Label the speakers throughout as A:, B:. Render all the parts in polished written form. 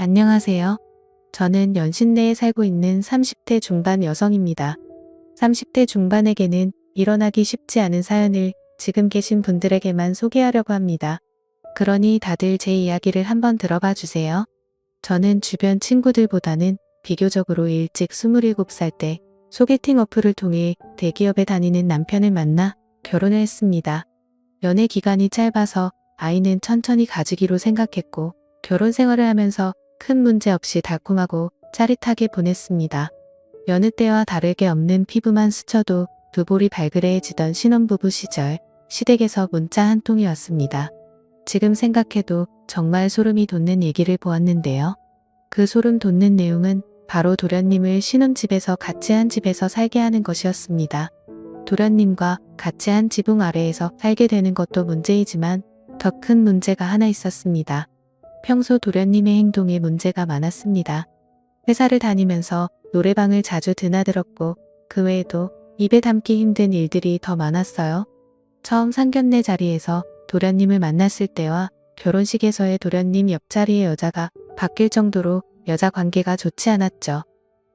A: 안녕하세요. 저는 연신내에 살고 있는 30대 중반 여성입니다. 30대 중반에게는 일어나기 쉽지 않은 사연을 지금 계신 분들에게만 소개하려고 합니다. 그러니 다들 제 이야기를 한번 들어봐 주세요. 저는 주변 친구들보다는 비교적으로 일찍 27살 때 소개팅 어플을 통해 대기업에 다니는 남편을 만나 결혼을 했습니다. 연애 기간이 짧아서 아이는 천천히 가지기로 생각했고 결혼 생활을 하면서 큰 문제 없이 달콤하고 짜릿하게 보냈습니다. 여느 때와 다르게 없는 피부만 스쳐도 두 볼이 발그레해지던 신혼부부 시절 시댁에서 문자 한 통이 왔습니다. 지금 생각해도 정말 소름이 돋는 얘기를 보았는데요. 그 소름 돋는 내용은 바로 도련님을 신혼집에서 같이 한 집에서 살게 하는 것이었습니다. 도련님과 같이 한 지붕 아래에서 살게 되는 것도 문제이지만 더 큰 문제가 하나 있었습니다. 평소 도련님의 행동에 문제가 많았습니다. 회사를 다니면서 노래방을 자주 드나들었고 그 외에도 입에 담기 힘든 일들이 더 많았어요. 처음 상견례 자리에서 도련님을 만났을 때와 결혼식에서의 도련님 옆자리의 여자가 바뀔 정도로 여자 관계가 좋지 않았죠.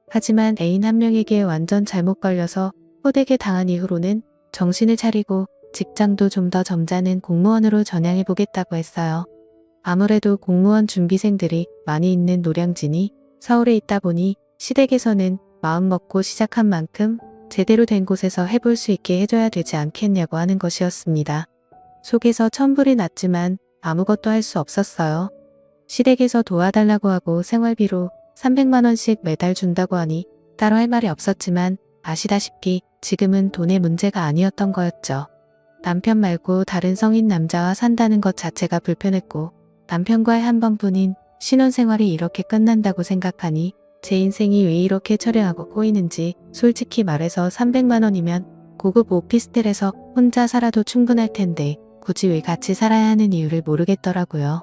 A: 하지만 애인 한 명에게 완전 잘못 걸려서 호되게 당한 이후로는 정신을 차리고 직장도 좀 더 점잖은 공무원으로 전향해보겠다고 했어요. 아무래도 공무원 준비생들이 많이 있는 노량진이 서울에 있다 보니 시댁에서는 마음 먹고 시작한 만큼 제대로 된 곳에서 해볼 수 있게 해줘야 되지 않겠냐고 하는 것이었습니다. 속에서 천불이 났지만 아무것도 할 수 없었어요. 시댁에서 도와달라고 하고 생활비로 300만 원씩 매달 준다고 하니 따로 할 말이 없었지만 아시다시피 지금은 돈의 문제가 아니었던 거였죠. 남편 말고 다른 성인 남자와 산다는 것 자체가 불편했고 남편과의 한 번뿐인 신혼생활이 이렇게 끝난다고 생각하니 제 인생이 왜 이렇게 처량하고 꼬이는지 솔직히 말해서 300만 원이면 고급 오피스텔에서 혼자 살아도 충분할 텐데 굳이 왜 같이 살아야 하는 이유를 모르겠더라고요.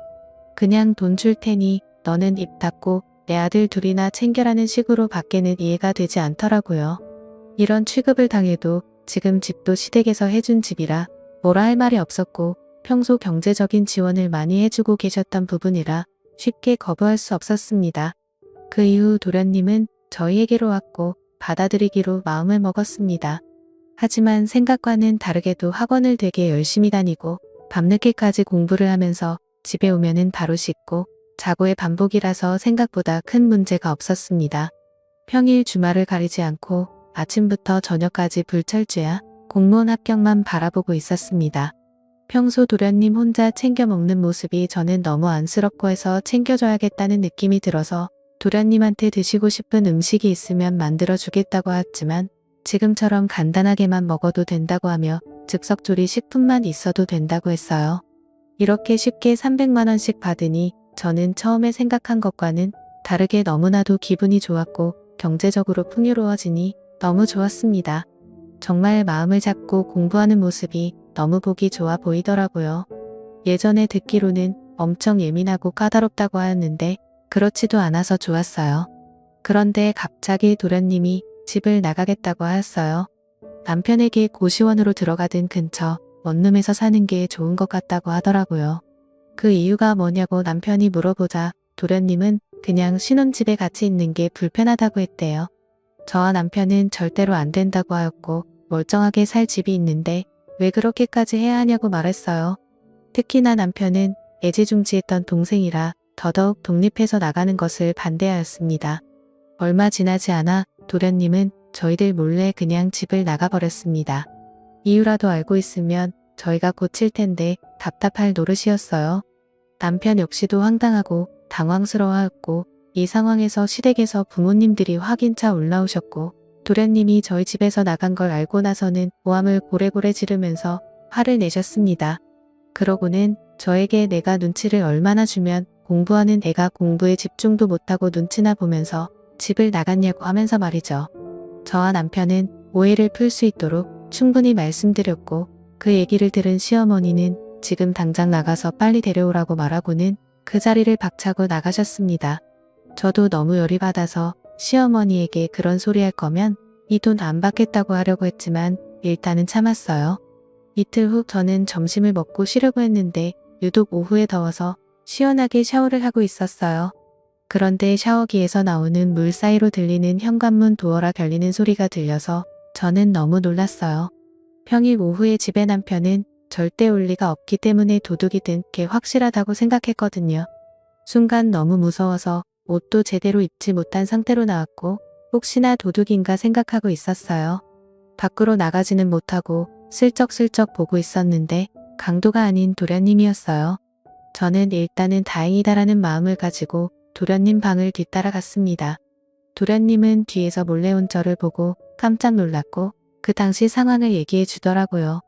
A: 그냥 돈 줄 테니 너는 입 닫고 내 아들 둘이나 챙겨라는 식으로 밖에는 이해가 되지 않더라고요. 이런 취급을 당해도 지금 집도 시댁에서 해준 집이라 뭐라 할 말이 없었고 평소 경제적인 지원을 많이 해주고 계셨던 부분이라 쉽게 거부할 수 없었습니다. 그 이후 도련님은 저희에게로 왔고 받아들이기로 마음을 먹었습니다. 하지만 생각과는 다르게도 학원을 되게 열심히 다니고 밤늦게까지 공부를 하면서 집에 오면은 바로 씻고 자고의 반복이라서 생각보다 큰 문제가 없었습니다. 평일 주말을 가리지 않고 아침부터 저녁까지 불철주야 공무원 합격만 바라보고 있었습니다. 평소 도련님 혼자 챙겨 먹는 모습이 저는 너무 안쓰럽고 해서 챙겨줘야겠다는 느낌이 들어서 도련님한테 드시고 싶은 음식이 있으면 만들어 주겠다고 했지만 지금처럼 간단하게만 먹어도 된다고 하며 즉석조리 식품만 있어도 된다고 했어요. 이렇게 쉽게 300만 원씩 받으니 저는 처음에 생각한 것과는 다르게 너무나도 기분이 좋았고 경제적으로 풍요로워지니 너무 좋았습니다. 정말 마음을 잡고 공부하는 모습이 너무 보기 좋아 보이더라고요. 예전에 듣기로는 엄청 예민하고 까다롭다고 하였는데 그렇지도 않아서 좋았어요. 그런데 갑자기 도련님이 집을 나가겠다고 하였어요. 남편에게 고시원으로 들어가든 근처 원룸에서 사는 게 좋은 것 같다고 하더라고요. 그 이유가 뭐냐고 남편이 물어보자 도련님은 그냥 신혼집에 같이 있는 게 불편하다고 했대요. 저와 남편은 절대로 안 된다고 하였고 멀쩡하게 살 집이 있는데 왜 그렇게까지 해야 하냐고 말했어요. 특히나 남편은 애지중지했던 동생이라 더더욱 독립해서 나가는 것을 반대하였습니다. 얼마 지나지 않아 도련님은 저희들 몰래 그냥 집을 나가버렸습니다. 이유라도 알고 있으면 저희가 고칠 텐데 답답할 노릇이었어요. 남편 역시도 황당하고 당황스러워하였고 이 상황에서 시댁에서 부모님들이 확인차 올라오셨고 도련님이 저희 집에서 나간 걸 알고 나서는 고함을 고래고래 지르면서 화를 내셨습니다. 그러고는 저에게 내가 눈치를 얼마나 주면 공부하는 애가 공부에 집중도 못하고 눈치나 보면서 집을 나갔냐고 하면서 말이죠. 저와 남편은 오해를 풀 수 있도록 충분히 말씀드렸고 그 얘기를 들은 시어머니는 지금 당장 나가서 빨리 데려오라고 말하고는 그 자리를 박차고 나가셨습니다. 저도 너무 열이 받아서 시어머니에게 그런 소리 할 거면 이 돈 안 받겠다고 하려고 했지만 일단은 참았어요. 이틀 후 저는 점심을 먹고 쉬려고 했는데 유독 오후에 더워서 시원하게 샤워를 하고 있었어요. 그런데 샤워기에서 나오는 물 사이로 들리는 현관문 도어라 결리는 소리가 들려서 저는 너무 놀랐어요. 평일 오후에 집에 남편은 절대 올 리가 없기 때문에 도둑이든 게 확실하다고 생각했거든요. 순간 너무 무서워서 옷도 제대로 입지 못한 상태로 나왔고 혹시나 도둑인가 생각하고 있었어요. 밖으로 나가지는 못하고 슬쩍슬쩍 보고 있었는데 강도가 아닌 도련님이었어요. 저는 일단은 다행이다라는 마음을 가지고 도련님 방을 뒤따라 갔습니다. 도련님은 뒤에서 몰래 온 저를 보고 깜짝 놀랐고 그 당시 상황을 얘기해 주더라고요.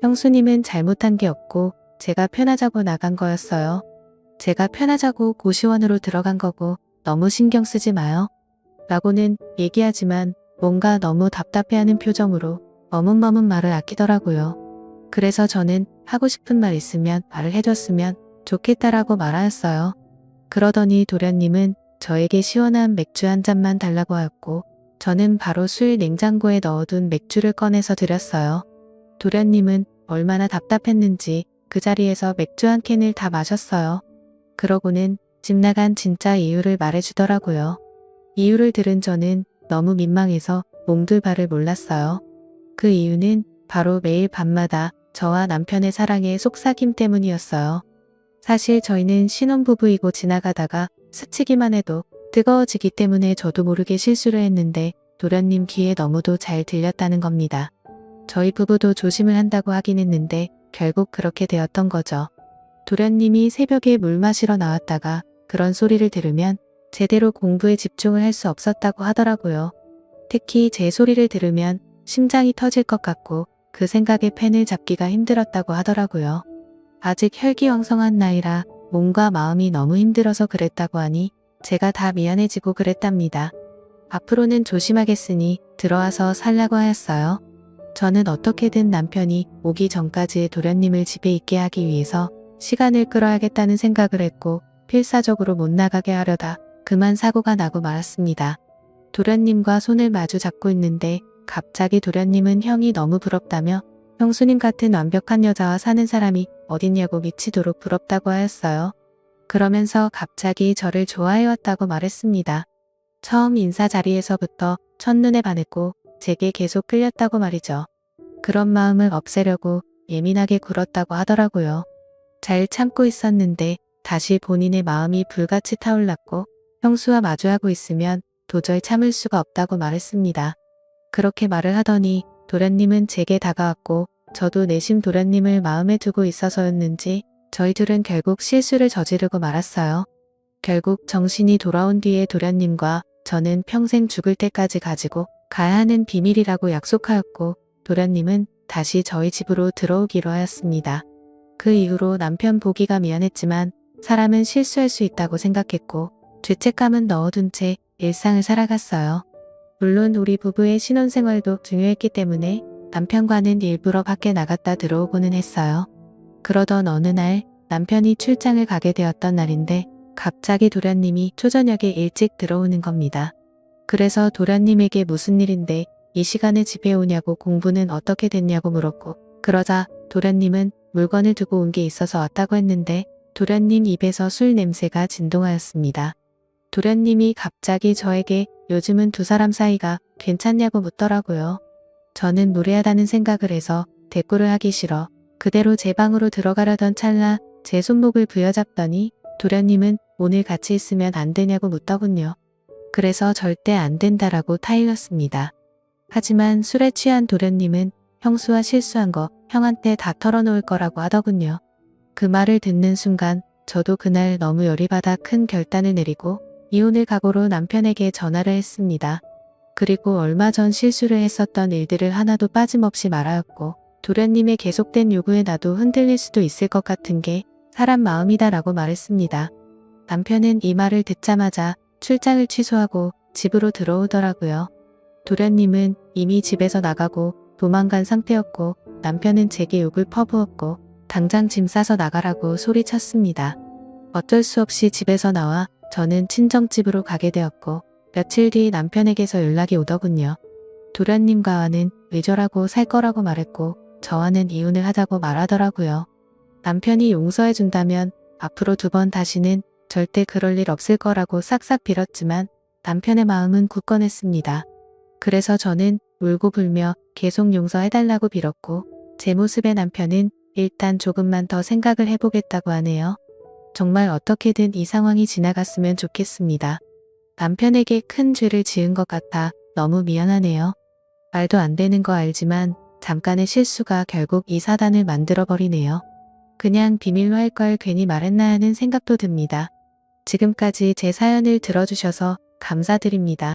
A: 형수님은 잘못한 게 없고 제가 편하자고 나간 거였어요. 제가 편하자고 고시원으로 들어간 거고 너무 신경 쓰지 마요. 라고는 얘기하지만 뭔가 너무 답답해하는 표정으로 머뭇머뭇 말을 아끼더라고요. 그래서 저는 하고 싶은 말 있으면 말을 해줬으면 좋겠다라고 말하였어요. 그러더니 도련님은 저에게 시원한 맥주 한 잔만 달라고 하였고 저는 바로 술 냉장고에 넣어둔 맥주를 꺼내서 드렸어요. 도련님은 얼마나 답답했는지 그 자리에서 맥주 한 캔을 다 마셨어요. 그러고는 집 나간 진짜 이유를 말해주더라고요. 이유를 들은 저는 너무 민망해서 몽들발을 몰랐어요. 그 이유는 바로 매일 밤마다 저와 남편의 사랑의 속삭임 때문이었어요. 사실 저희는 신혼부부이고 지나가다가 스치기만 해도 뜨거워지기 때문에 저도 모르게 실수를 했는데 도련님 귀에 너무도 잘 들렸다는 겁니다. 저희 부부도 조심을 한다고 하긴 했는데 결국 그렇게 되었던 거죠. 도련님이 새벽에 물 마시러 나왔다가 그런 소리를 들으면 제대로 공부에 집중을 할 수 없었다고 하더라고요. 특히 제 소리를 들으면 심장이 터질 것 같고 그 생각에 펜을 잡기가 힘들었다고 하더라고요. 아직 혈기왕성한 나이라 몸과 마음이 너무 힘들어서 그랬다고 하니 제가 다 미안해지고 그랬답니다. 앞으로는 조심하겠으니 들어와서 살라고 하였어요. 저는 어떻게든 남편이 오기 전까지 도련님을 집에 있게 하기 위해서 시간을 끌어야겠다는 생각을 했고 필사적으로 못 나가게 하려다 그만 사고가 나고 말았습니다. 도련님과 손을 마주 잡고 있는데 갑자기 도련님은 형이 너무 부럽다며 형수님 같은 완벽한 여자와 사는 사람이 어딨냐고 미치도록 부럽다고 하였어요. 그러면서 갑자기 저를 좋아해왔다고 말했습니다. 처음 인사 자리에서부터 첫눈에 반했고 제게 계속 끌렸다고 말이죠. 그런 마음을 없애려고 예민하게 굴었다고 하더라고요. 잘 참고 있었는데 다시 본인의 마음이 불같이 타올랐고 형수와 마주하고 있으면 도저히 참을 수가 없다고 말했습니다. 그렇게 말을 하더니 도련님은 제게 다가왔고 저도 내심 도련님을 마음에 두고 있어서였는지 저희 둘은 결국 실수를 저지르고 말았어요. 결국 정신이 돌아온 뒤에 도련님과 저는 평생 죽을 때까지 가지고 가야 하는 비밀이라고 약속하였고 도련님은 다시 저희 집으로 들어오기로 하였습니다. 그 이후로 남편 보기가 미안했지만 사람은 실수할 수 있다고 생각했고 죄책감은 넣어둔 채 일상을 살아갔어요. 물론 우리 부부의 신혼생활도 중요했기 때문에 남편과는 일부러 밖에 나갔다 들어오고는 했어요. 그러던 어느 날 남편이 출장을 가게 되었던 날인데 갑자기 도련님이 초저녁에 일찍 들어오는 겁니다. 그래서 도련님에게 무슨 일인데 이 시간에 집에 오냐고 공부는 어떻게 됐냐고 물었고 그러자 도련님은 물건을 두고 온 게 있어서 왔다고 했는데 도련님 입에서 술 냄새가 진동하였습니다. 도련님이 갑자기 저에게 요즘은 두 사람 사이가 괜찮냐고 묻더라고요. 저는 무례하다는 생각을 해서 대꾸를 하기 싫어 그대로 제 방으로 들어가려던 찰나 제 손목을 부여잡더니 도련님은 오늘 같이 있으면 안 되냐고 묻더군요. 그래서 절대 안 된다라고 타일렀습니다. 하지만 술에 취한 도련님은 형수와 실수한 거 형한테 다 털어놓을 거라고 하더군요. 그 말을 듣는 순간 저도 그날 너무 열이 받아 큰 결단을 내리고 이혼을 각오로 남편에게 전화를 했습니다. 그리고 얼마 전 실수를 했었던 일들을 하나도 빠짐없이 말하였고 도련님의 계속된 요구에 나도 흔들릴 수도 있을 것 같은 게 사람 마음이다라고 말했습니다. 남편은 이 말을 듣자마자 출장을 취소하고 집으로 들어오더라고요. 도련님은 이미 집에서 나가고 도망간 상태였고 남편은 제게 욕을 퍼부었고 당장 짐 싸서 나가라고 소리쳤습니다. 어쩔 수 없이 집에서 나와 저는 친정집으로 가게 되었고 며칠 뒤 남편에게서 연락이 오더군요. 도련님과는 의절하고 살 거라고 말했고 저와는 이혼을 하자고 말하더라고요. 남편이 용서해준다면 앞으로 2번 다시는 절대 그럴 일 없을 거라고 싹싹 빌었지만 남편의 마음은 굳건했습니다. 그래서 저는 울고 불며 계속 용서해달라고 빌었고 제 모습에 남편은 일단 조금만 더 생각을 해보겠다고 하네요. 정말 어떻게든 이 상황이 지나갔으면 좋겠습니다. 남편에게 큰 죄를 지은 것 같아 너무 미안하네요. 말도 안 되는 거 알지만 잠깐의 실수가 결국 이 사단을 만들어버리네요. 그냥 비밀로 할 걸 괜히 말했나 하는 생각도 듭니다. 지금까지 제 사연을 들어주셔서 감사드립니다.